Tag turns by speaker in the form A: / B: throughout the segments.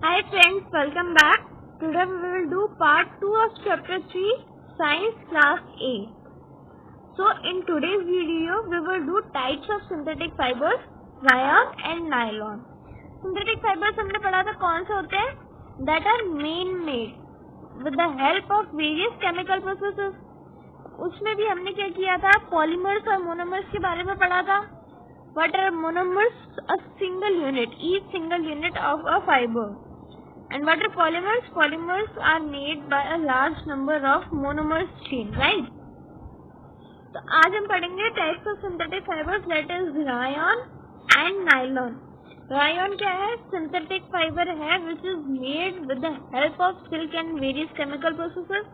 A: Hi friends, welcome back. Today we will do part 2 of chapter 3, Science Class A. So in today's video, we will do types of synthetic fibers, rayon and nylon. Synthetic fibers हमने पढ़ा था कौन से होते हैं? That are man-made with the help of various chemical processes. उसमें भी हमने क्या किया था? Polymers और monomers के बारे में पढ़ा था. What are monomers? A single unit, each single unit of a fiber. And what are polymers? Polymers are made by a large number of monomers chain, right? तो आज हम पढ़ेंगे types of synthetic fibers, that is rayon and nylon. Rayon क्या है? Synthetic fiber है which is made with the help of silk and various chemical processes.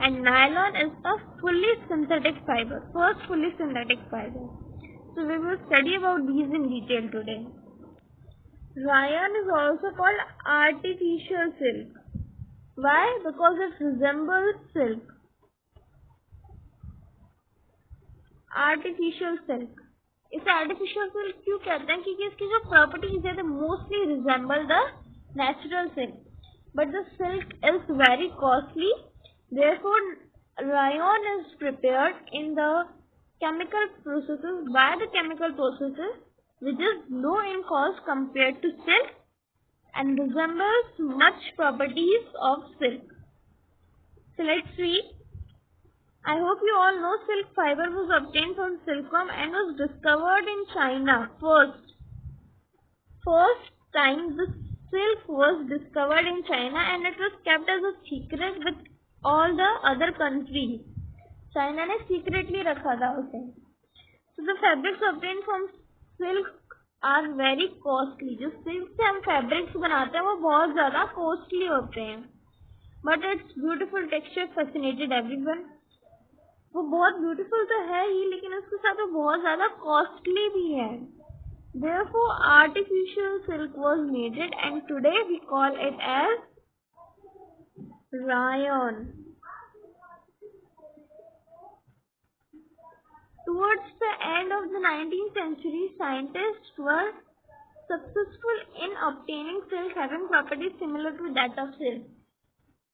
A: And nylon is a fully synthetic fiber, first fully synthetic fiber. So we will study about these in detail today. Rayon is also called artificial silk. Why? Because it resembles silk. Artificial silk. इसे artificial silk क्यों कहते हैं? क्योंकि इसकी जो properties है, they mostly resemble the natural silk. But the silk is very costly. Therefore, rayon is prepared in the chemical processes, by the chemical processes, which is low in cost compared to silk and resembles much properties of silk. So let's see. I hope you all know silk fiber was obtained from silkworm and was discovered in China first. First time the silk was discovered in China and it was kept as a secret with all the other countries. China ने secretly रखा था उसे. So the fabrics obtained from silk are very costly. जो silk से हम fabrics बनाते हैं वो बहुत ज़्यादा costly होते हैं. But its beautiful texture fascinated everyone. वो बहुत beautiful तो है ही, लेकिन उसके साथ वो बहुत ज़्यादा costly भी है. Therefore, artificial silk was needed, and today we call it as rayon. Towards the end of the 19th century, scientists were successful in obtaining silk having properties similar to that of silk.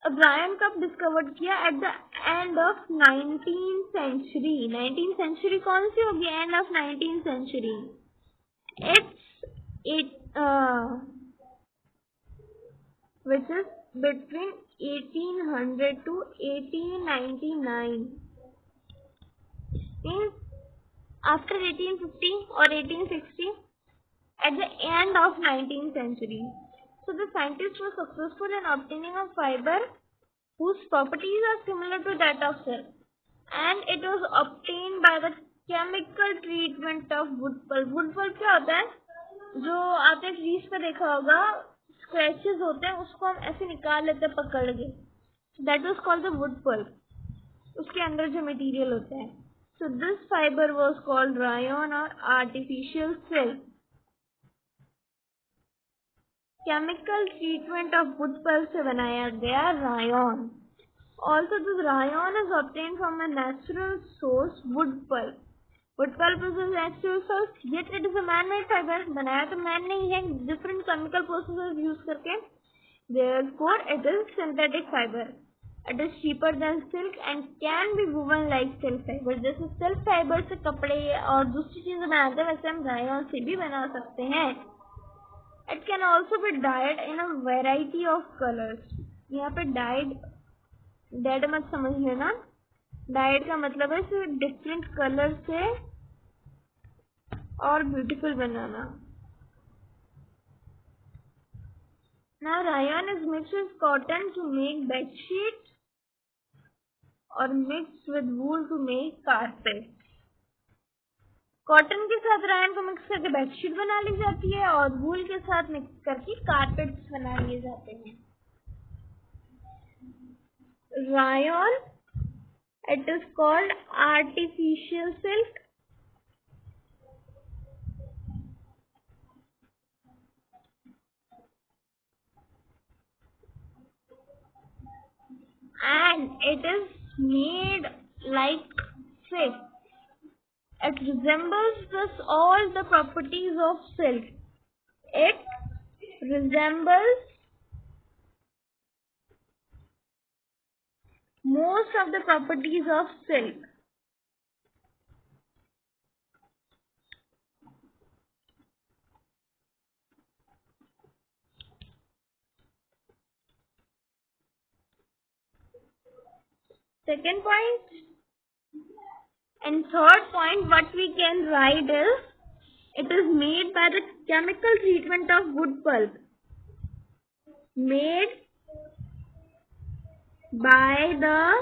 A: अब rayon कब discovered किया? At the end of 19th century. 19th century कौन सी होगी? End of 19th century. Which is between 1800 to 1899. Means after 1850 or 1860, at the end of 19th century. So the scientists were successful in obtaining a fiber whose properties are similar to that of silk, and it was obtained by the chemical treatment of wood pulp. Wood pulp क्या होता है? जो आपने trees पे देखा होगा, scratches होते हैं, उसको हम ऐसे निकाल लेते हैं पकड़ के. That was called the wood pulp. उसके अंदर जो मटेरियल होता है. So this fiber was called rayon or artificial silk. Chemical treatment of wood pulp से बनाया गया rayon. Also, this rayon is obtained from a natural source, wood pulp. Wood pulp is a natural source, yet it is a man-made fiber. बनाया तो man नहीं है, different chemical processes use करके. Therefore, it is synthetic fiber. It is cheaper than silk and can be woven like silk fiber. जैसे silk fiber से कपड़े और दूसरी चीजें बनाते हैं, वैसे हम rayon से भी बना सकते हैं. It can also be dyed in a variety of colors. यहाँ पे dyed मत समझ लेना. Dyed का मतलब है सिर्फ different color से और beautiful banana. Now rayon is mixed with cotton to make bed sheet और mixed with wool to make carpet. Cotton के साथ रायन को मिक्स करके बेडशीट बना ली जाती है और वूल के साथ मिक्स करके कारपेट्स बना लिए जाते हैं. Ryan, it is called artificial silk. And it is made like silk. It resembles all the properties of silk. It resembles most of the properties of silk. Second point. And third point, what we can write is, it is made by the chemical treatment of wood pulp. Made by the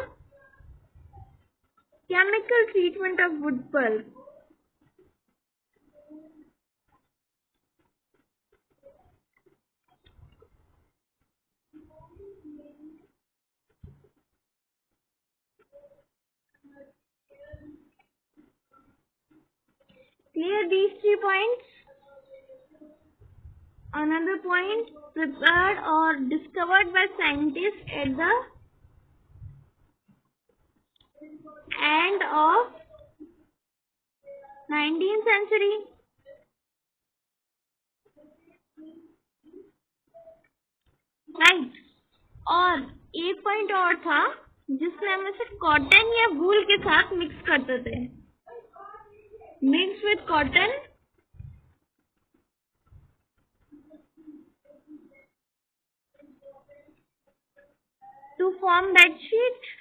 A: chemical treatment of wood pulp. Clear these 3 points? Another point, prepared or discovered by scientists at the end of 19th century. Right और एक point और था जिसमें हम इसे cotton या वूल के साथ मिक्स करते थे. Mix with cotton to form bedsheet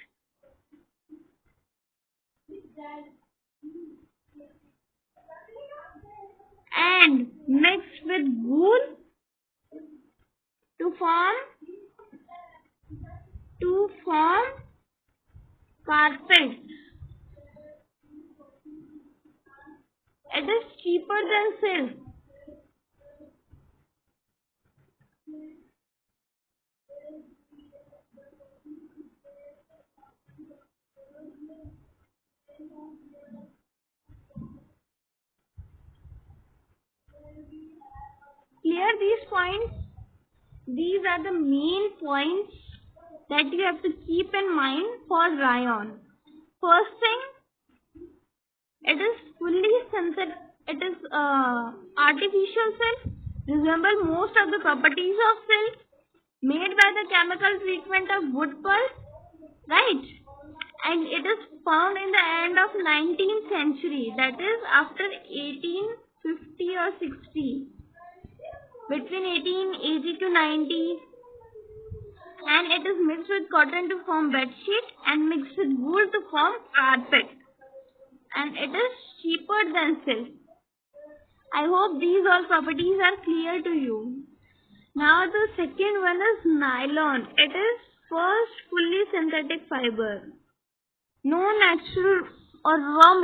A: and mixed with wool to form carpet. It is cheaper than silk. Clear these points? These are the main points that you have to keep in mind for rayon. First thing, it is fully synthetic. It is artificial silk, resemble most of the properties of silk, made by the chemical treatment of wood pulp, right? And it is found in the end of 19th century, that is after 1850 or 60. Between 1880 to 90, and it is mixed with cotton to form bedsheet and mixed with wool to form carpet, and it is cheaper than silk. I hope these all properties are clear to you. Now the second one is nylon. It is first fully synthetic fiber. No natural raw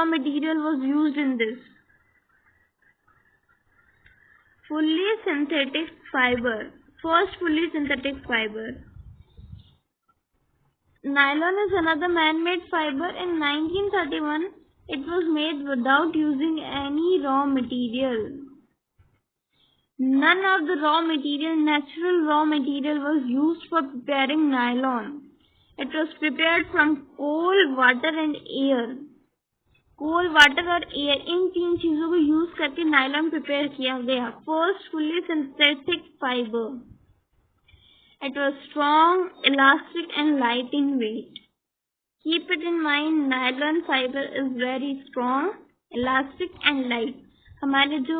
A: material was used in this. Fully synthetic fiber. First fully synthetic fiber. Nylon is another man-made fiber. In 1931, it was made without using any raw material. None of the natural raw material was used for preparing nylon. It was prepared from coal, water and air. Coal, water और air, इन 3 चीजों को use करके nylon prepare किया गया. First fully synthetic fibre. It was strong, elastic and light in weight. Keep it in mind, nylon fibre is very strong, elastic and light. हमारे जो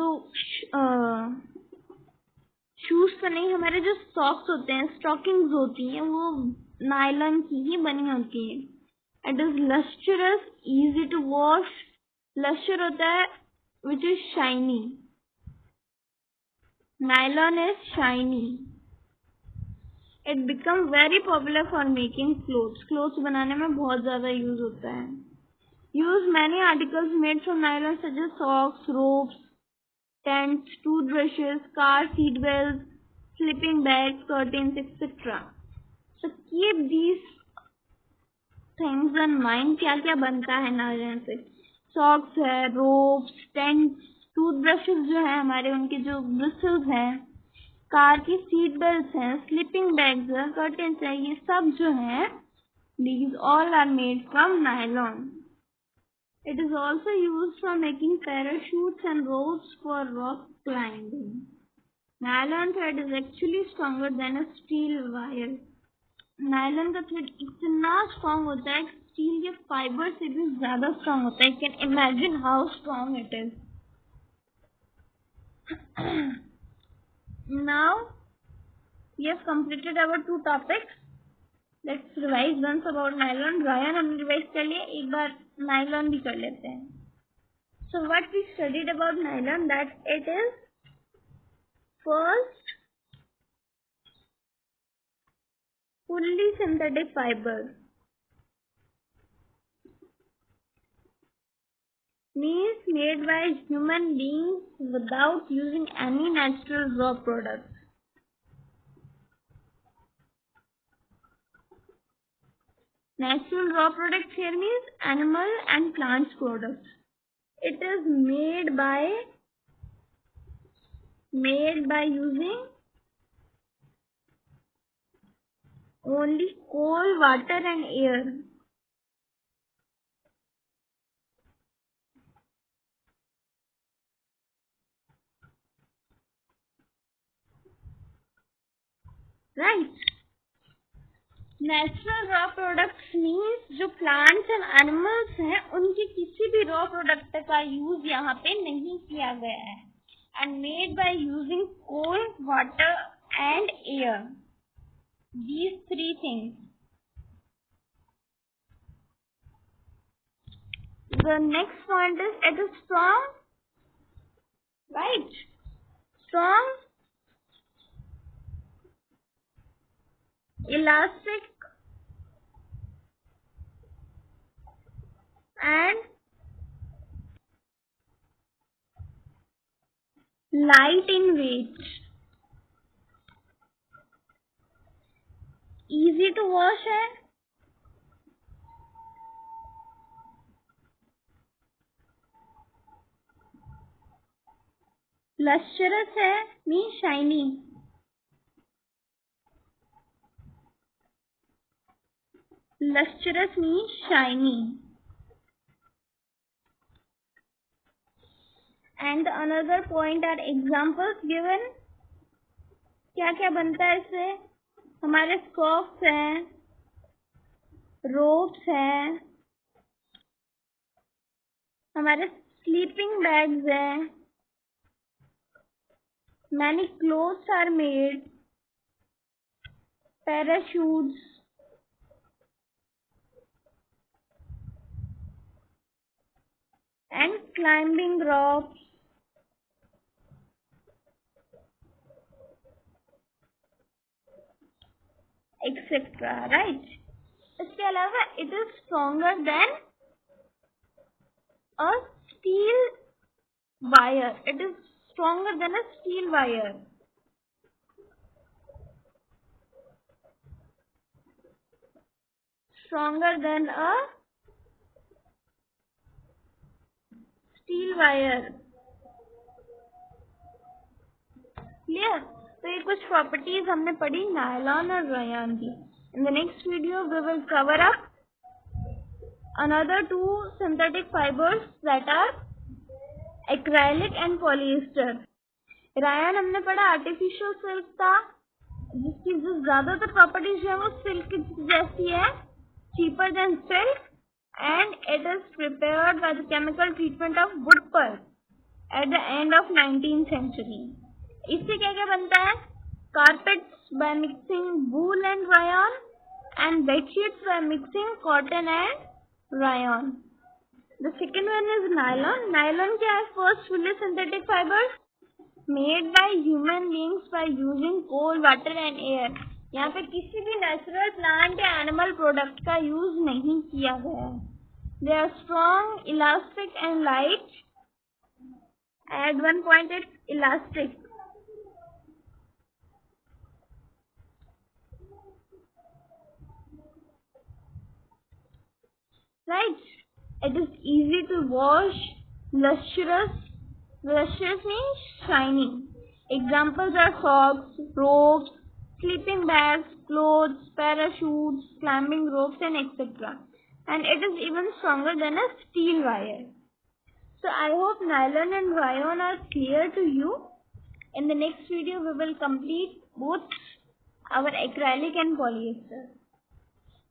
A: shoes तो नहीं, हमारे जो सॉक्स होते हैं, स्टॉकिंग्स होती हैं, वो नायलॉन की ही बनी होती है. It is lustrous, easy to wash. Lustre होता है which is shiny. Nylon is shiny. It become very popular for making clothes. Clothes बनाने में बहुत ज़्यादा यूज होता है. Use many articles made from nylon such as socks, ropes, tents, toothbrushes, car seat belts, sleeping bags, curtains, etc. So keep these things in mind. क्या क्या बनता है नायलॉन से? सॉक्स है, रोप्स, टेंट्स, टूथब्रशेस जो है हमारे, उनके जो ब्रिसल्स हैं, कार की सीट बेल्ट हैं, स्लीपिंग बैग्स है, कर्टेन्स है, ये सब जो है these all are made from nylon. It is also used for making parachutes and ropes for rock climbing. Nylon thread is actually stronger than a steel wire. Nylon का thread इतना strong होता है, steel के fibre से भी ज्यादा strong होता है. You can imagine how strong it is. Now we have completed our 2 topics. Let's revise once about nylon. Rayon हमने रिवाइज कर लिया, एक बार नायलॉन भी कर लेते हैं. So what we studied about nylon, that it is first fully synthetic fiber, means made by human beings without using any natural raw products. Natural raw products here means animal and plants products. It is made by using only coal, water and air. Right? Natural raw products means जो plants and animals हैं उनके किसी भी raw product का use यहाँ पे नहीं किया गया है. And made by using coal, water and air. These 3 things. The next point is it is strong, right? Strong, elastic and light in weight. Easy to wash है. Lustrous है, means shiny. Lustrous means shiny. And another point are examples given. क्या क्या बनता है इससे? हमारे socks हैं, ropes हैं, हमारे स्लीपिंग बैग्स हैं, many clothes are made, parachutes, and climbing ropes, etc. Right? इसके अलावा it is stronger than a steel wire. It is stronger than a steel wire. Stronger than a steel wire. Clear? तो ये कुछ properties हमने पढ़ी nylon और Ryan की. In the next video we will cover up another 2 synthetic fibers that are acrylic and polyester. Ryan हमने पढ़ा artificial silk था, जिसकी जो ज्यादातर प्रॉपर्टीज है वो सिल्क जैसी है, cheaper than silk, and it is prepared by the chemical treatment of wood pulp at the end of 19th century. इससे क्या क्या बनता है? Carpets by mixing wool and rayon, and bedsheets by mixing cotton and rayon. The second one is nylon. Nylon क्या है? First fully synthetic fibers made by human beings by using coal, water and air. यहाँ पे किसी भी natural plant या animal product का use नहीं किया गया है. They are strong, elastic and light. At one point it's elastic. Right? It is easy to wash. Lustrous. Lustrous means shiny. Examples are socks, ropes, sleeping bags, clothes, parachutes, climbing ropes and etc. And it is even stronger than a steel wire. So I hope nylon and rayon are clear to you. In the next video we will complete both our acrylic and polyester.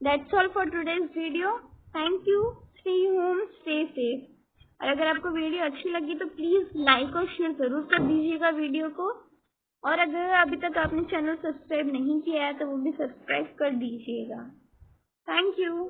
A: That's all for today's video. Thank you. Stay home, stay safe. और अगर आपको video अच्छी लगी तो please like और share जरूर कर दीजिएगा वीडियो को। और अगर अभी तक आपने चैनल सब्सक्राइब नहीं किया है तो वो भी सब्सक्राइब कर दीजिएगा। Thank you.